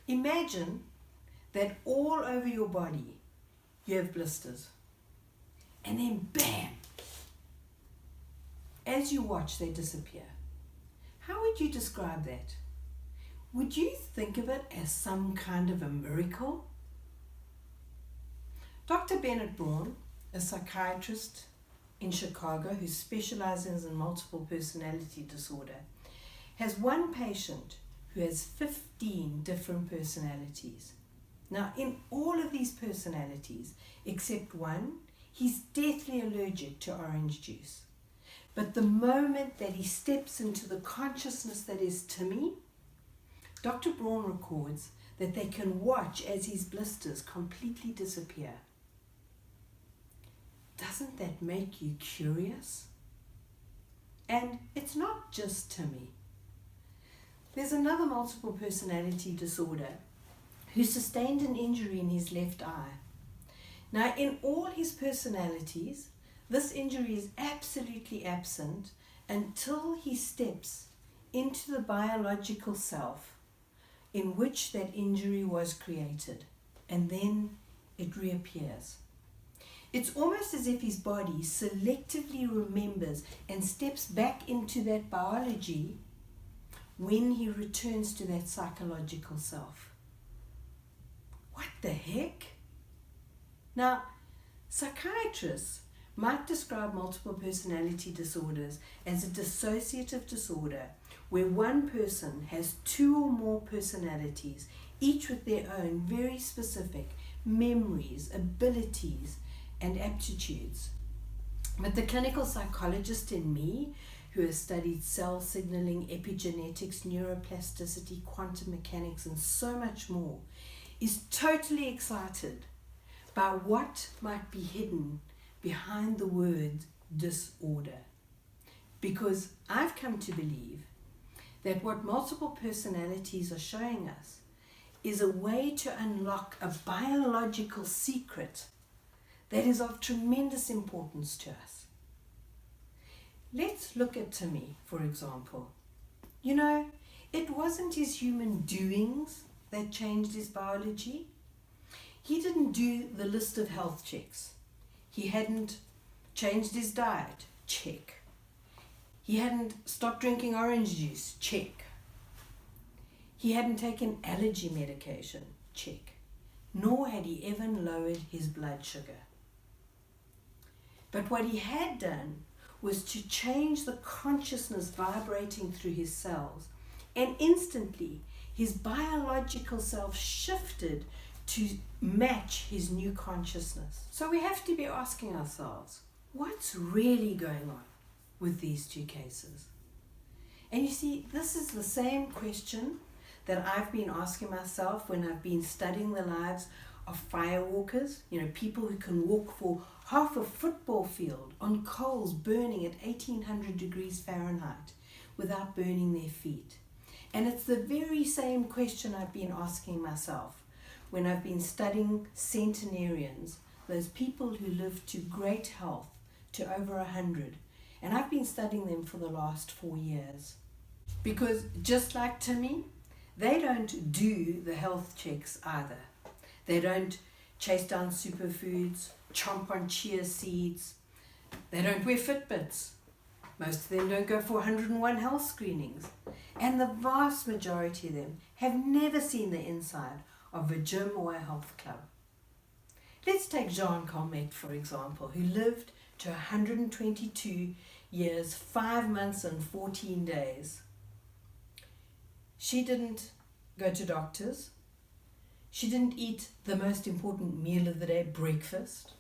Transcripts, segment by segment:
Imagine that all over your body you have blisters. And then bam! As you watch, they disappear. How would you describe that? Would you think of it as some kind of a miracle? Dr. Bennett Braun, a psychiatrist in Chicago who specializes in multiple personality disorder, has one patient who has 15 different personalities. Now, in all of these personalities, except one, he's deathly allergic to orange juice. But the moment that he steps into the consciousness that is Timmy, Dr. Braun records that they can watch as his blisters completely disappear. Doesn't that make you curious? And it's not just Timmy. There's another multiple personality disorder who sustained an injury in his left eye. Now, in all his personalities, this injury is absolutely absent until he steps into the biological self in which that injury was created, and then it reappears. It's almost as if his body selectively remembers and steps back into that biology when he returns to that psychological self. What the heck? Now, psychiatrists might describe multiple personality disorders as a dissociative disorder where one person has two or more personalities, each with their own very specific memories, abilities, and aptitudes. But the clinical psychologist in me, who has studied cell signaling, epigenetics, neuroplasticity, quantum mechanics, and so much more, is totally excited by what might be hidden behind the word disorder. Because I've come to believe that what multiple personalities are showing us is a way to unlock a biological secret that is of tremendous importance to us. Let's look at Timmy, for example. You know, it wasn't his human doings that changed his biology. He didn't do the list of health checks. He hadn't changed his diet. Check. He hadn't stopped drinking orange juice. Check. He hadn't taken allergy medication. Check. Nor had he even lowered his blood sugar. But what he had done was to change the consciousness vibrating through his cells, and instantly his biological self shifted to match his new consciousness. So we have to be asking ourselves, what's really going on with these two cases? And you see, this is the same question that I've been asking myself when I've been studying the lives of firewalkers, people who can walk for half a football field on coals burning at 1800 degrees Fahrenheit without burning their feet. And it's the very same question I've been asking myself when I've been studying centenarians, those people who live to great health, to over 100. And I've been studying them for the last 4 years. Because just like Timmy, they don't do the health checks either. They don't chase down superfoods, chomp on chia seeds. They don't wear Fitbits. Most of them don't go for 101 health screenings. And the vast majority of them have never seen the inside of a gym or a health club. Let's take Jean Calmette, for example, who lived to 122 years, 5 months and 14 days. She didn't go to doctors. She didn't eat the most important meal of the day, breakfast.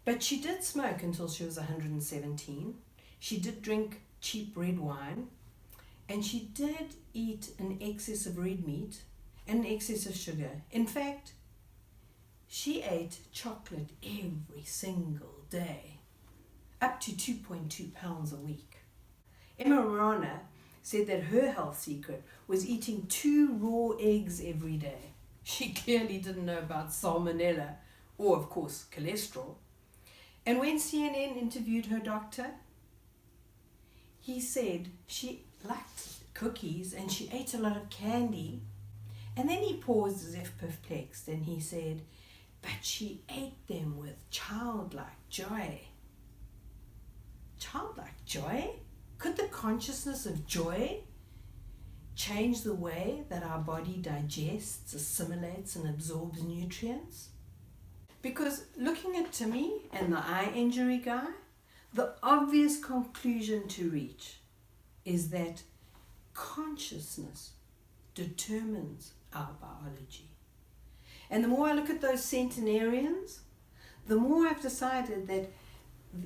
But she did smoke until she was 117. She did drink cheap red wine. And she did eat an excess of red meat and an excess of sugar. In fact, she ate chocolate every single day, up to 2.2 pounds a week. Emma Rana said that her health secret was eating 2 raw eggs every day. She clearly didn't know about salmonella or, of course, cholesterol. And when CNN interviewed her doctor, he said she liked cookies and she ate a lot of candy And then he paused as if perplexed, and he said, "But she ate them with childlike joy." Childlike joy? Could the consciousness of joy change the way that our body digests, assimilates, and absorbs nutrients? Because looking at Timmy and the eye injury guy, the obvious conclusion to reach is that consciousness determines our biology. And the more I look at those centenarians, the more I've decided that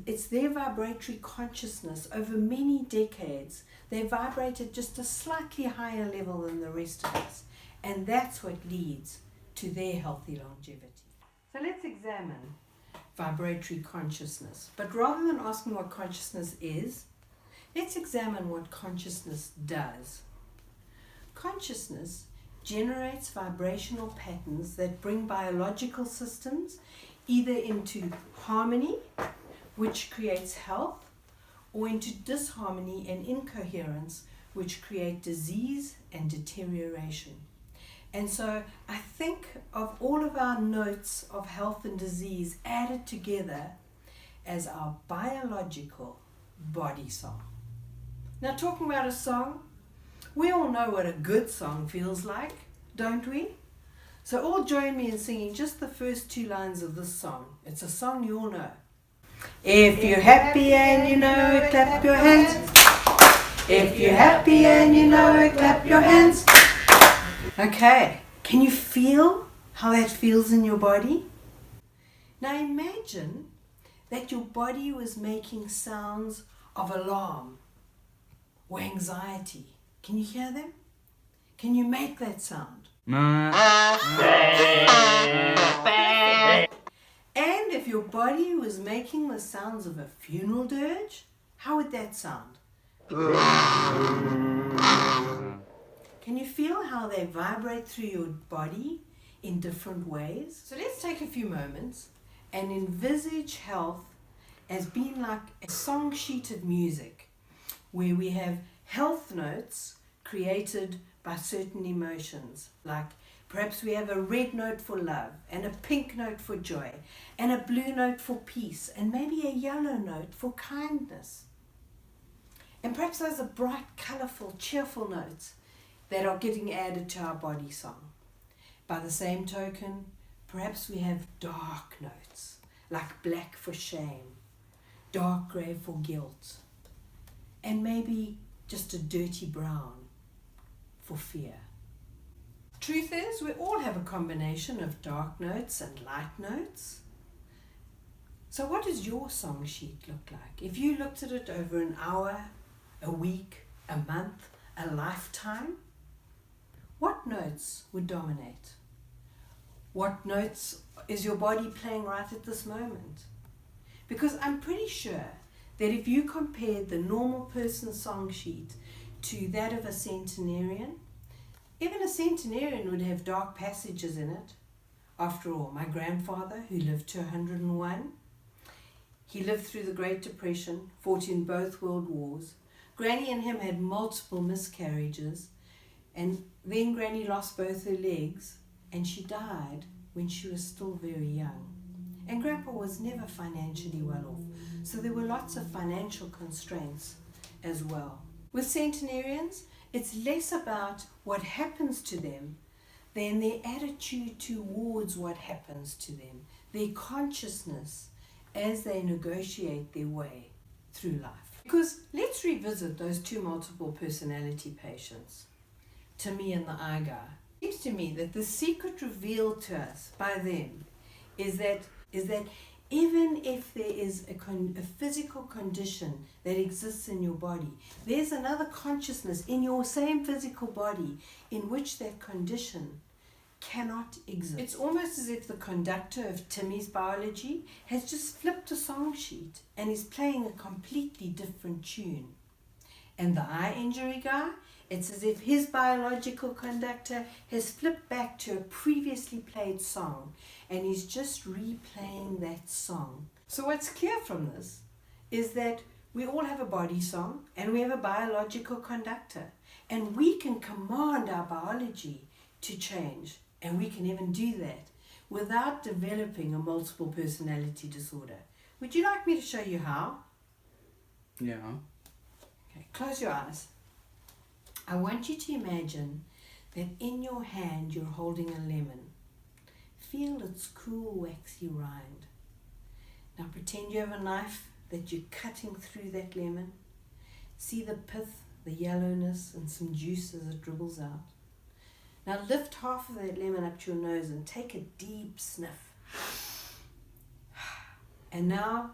it's their vibratory consciousness over many decades. They vibrated just a slightly higher level than the rest of us. And that's what leads to their healthy longevity. So let's examine vibratory consciousness. But rather than asking what consciousness is, let's examine what consciousness does. Consciousness generates vibrational patterns that bring biological systems either into harmony, which creates health, or into disharmony and incoherence, which create disease and deterioration. And so I think of all of our notes of health and disease added together as our biological body song. Now, talking about a song, we all know what a good song feels like, don't we? So all join me in singing just the first 2 lines of this song. It's a song you all know. If you're happy and you know it, clap your hands. If you're happy and you know it, clap your hands. Okay, can you feel how that feels in your body? Now imagine that your body was making sounds of alarm or anxiety. Can you hear them? Can you make that sound? And if your body was making the sounds of a funeral dirge, how would that sound? Can you feel how they vibrate through your body in different ways? So let's take a few moments and envisage health as being like a song sheet of music where we have health notes created by certain emotions, like perhaps we have a red note for love, and a pink note for joy, and a blue note for peace, and maybe a yellow note for kindness. And perhaps those are bright, colourful, cheerful notes that are getting added to our body song. By the same token, perhaps we have dark notes, like black for shame, dark grey for guilt, and maybe just a dirty brown for fear. Truth is, we all have a combination of dark notes and light notes. So what does your song sheet look like? If you looked at it over an hour, a week, a month, a lifetime, what notes would dominate? What notes is your body playing right at this moment? Because I'm pretty sure that if you compared the normal person's song sheet to that of a centenarian, even a centenarian would have dark passages in it. After all, my grandfather, who lived to 101, he lived through the Great Depression, fought in both world wars. Granny and him had multiple miscarriages, and then Granny lost both her legs, and she died when she was still very young. And Grandpa was never financially well off, so there were lots of financial constraints as well. With centenarians, it's less about what happens to them than their attitude towards what happens to them, their consciousness as they negotiate their way through life. Because let's revisit those 2 multiple personality patients, Timmy and the eye guy. It seems to me that the secret revealed to us by them is that even if there is a physical condition that exists in your body, there's another consciousness in your same physical body in which that condition cannot exist. It's almost as if the conductor of Timmy's biology has just flipped a song sheet and is playing a completely different tune. And the eye injury guy, it's as if his biological conductor has flipped back to a previously played song and he's just replaying that song. So what's clear from this is that we all have a body song and we have a biological conductor, and we can command our biology to change. And we can even do that without developing a multiple personality disorder. Would you like me to show you how? Yeah. Okay, close your eyes. I want you to imagine that in your hand you're holding a lemon. Feel its cool, waxy rind. Now pretend you have a knife that you're cutting through that lemon. See the pith, the yellowness, and some juice as it dribbles out. Now lift half of that lemon up to your nose and take a deep sniff. And now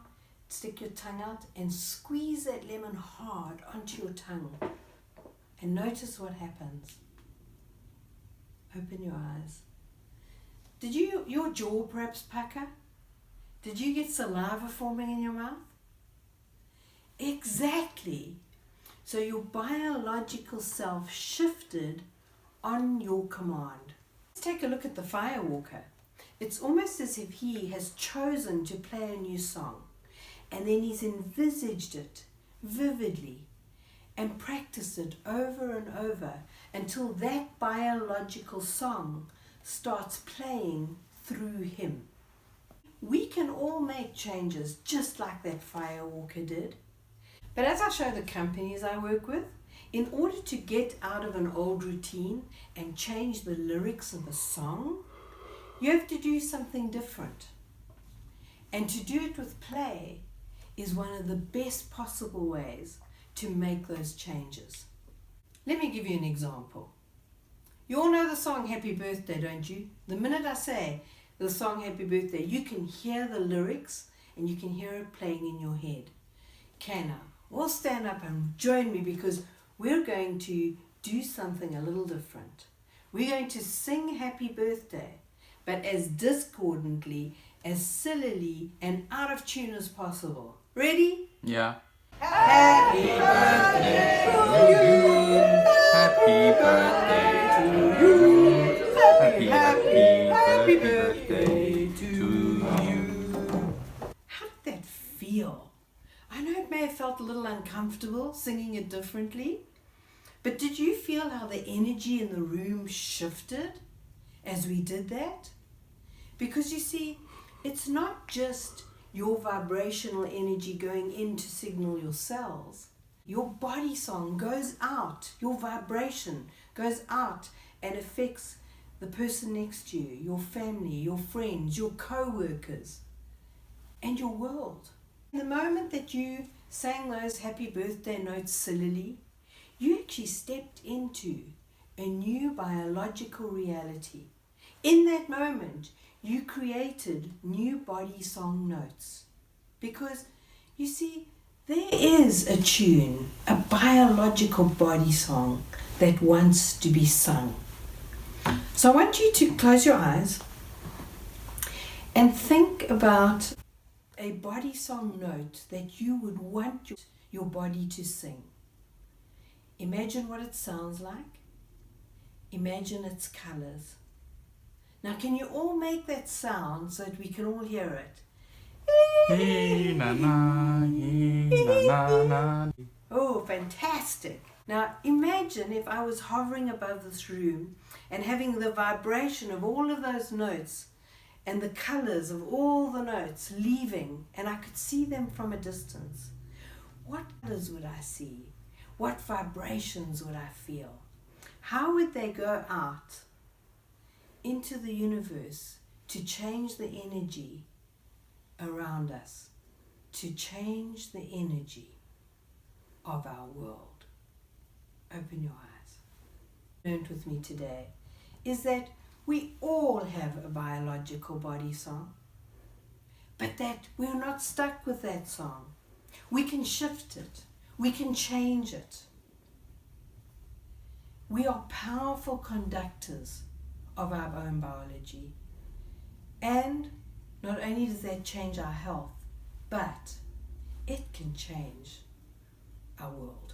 stick your tongue out and squeeze that lemon hard onto your tongue. And notice what happens. Open your eyes. Did your jaw perhaps pucker? Did you get saliva forming in your mouth? Exactly. So your biological self shifted on your command. Let's take a look at the firewalker. It's almost as if he has chosen to play a new song, and then he's envisaged it vividly and practiced it over and over until that biological song starts playing through him. We can all make changes just like that firewalker did. But as I show the companies I work with, in order to get out of an old routine and change the lyrics of a song, you have to do something different. And to do it with play is one of the best possible ways to make those changes. Let me give you an example. You all know the song Happy Birthday, don't you? The minute I say the song Happy Birthday, you can hear the lyrics and you can hear it playing in your head. Okay, now, all stand up and join me because we're going to do something a little different. We're going to sing Happy Birthday, but as discordantly, as sillily, and out of tune as possible. Ready? Yeah. Happy birthday to you. Happy birthday to you. Happy birthday to you. How did that feel? I know it may have felt a little uncomfortable singing it differently, but did you feel how the energy in the room shifted as we did that? Because you see, it's not just your vibrational energy going in to signal your cells. Your body song goes out, your vibration goes out and affects the person next to you, your family, your friends, your co-workers, and your world. In the moment that you sang those happy birthday notes sillily, you actually stepped into a new biological reality. In that moment, you created new body song notes. Because, you see, there is a tune, a biological body song that wants to be sung. So I want you to close your eyes and think about a body song note that you would want your body to sing. Imagine what it sounds like. Imagine its colors. Now can you all make that sound so that we can all hear it? Hey, na, na, hey, na, na, na. Oh, fantastic. Now imagine if I was hovering above this room and having the vibration of all of those notes and the colors of all the notes leaving, and I could see them from a distance. What colors would I see? What vibrations would I feel? How would they go out into the universe to change the energy around us, to change the energy of our world? Open your eyes. Learned with me today is that we all have a biological body song, but that we're not stuck with that song. We can shift it. We can change it. We are powerful conductors of our own biology. And not only does that change our health, but it can change our world.